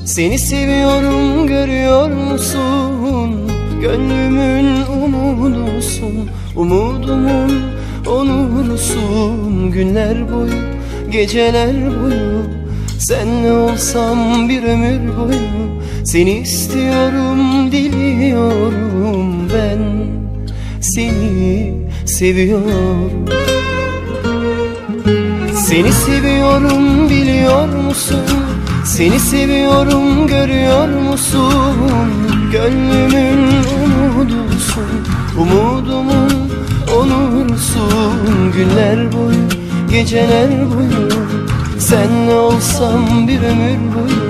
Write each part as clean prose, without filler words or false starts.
Seni seviyorum, görüyor musun? Gönlümün umudusun, umudumun onurusun. Günler boyu, geceler boyu senle olsam bir ömür boyu. Seni istiyorum, diliyorum, ben seni seviyorum. Seni seviyorum, biliyor musun? Seni seviyorum, görüyor musun? Gönlümün umudusun, umudumun onursun. Günler boyu, geceler boyu senle olsam bir ömür boyu.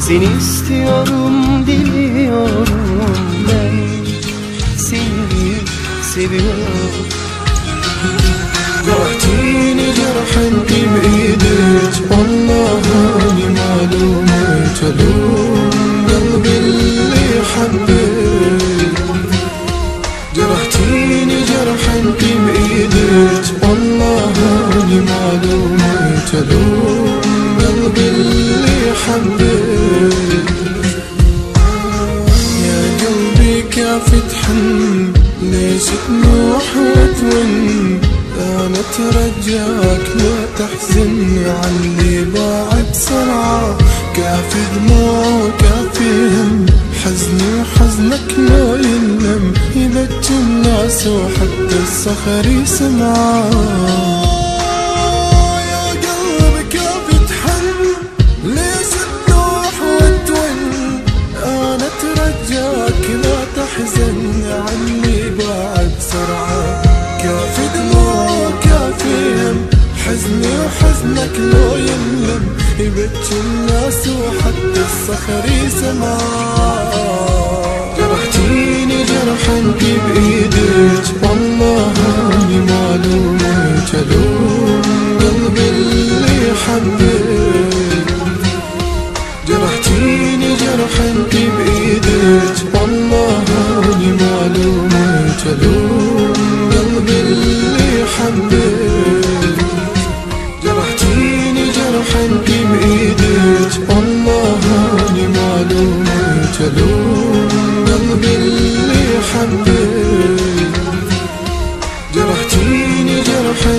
Seni istiyorum, diliyorum, ben seni seviyorum. جرحتيني جرحا بإيدك والله أني معلوم تلوم قلبي اللي حبيت. جرحتيني جرحا بإيدك والله أني معلوم تلوم قلبي اللي حبيت. يا قلبي كيف تحن ليش تنوح وتون؟ أنا أترجاك لا تحزن عني باع بسرعة. كافي دموع وكافي هم، حزني وحزنك ما ينلم. يبكي الناس وحتى الصخر يسمعه. يا قلبي كيف تحن ليش تروح وتون؟ أنا أترجاك لا تحزن عني باع بسرعة. كافي دموع وكافي هم، حزني وحزنك لو ينلم. يبكي الناس وحتى الصخر يسمع. جرحتيني جرحا بإيدك والله أني معلوم تلوم قلبي اللي حبيت. جرحتيني جرحا بإيدك والله أني معلوم تلوم قلبي اللي حبيت. جرحتيني جرحا بإيدك والله أني معلوم تلوم قلبي اللي حبيت. جرحتيني جرحا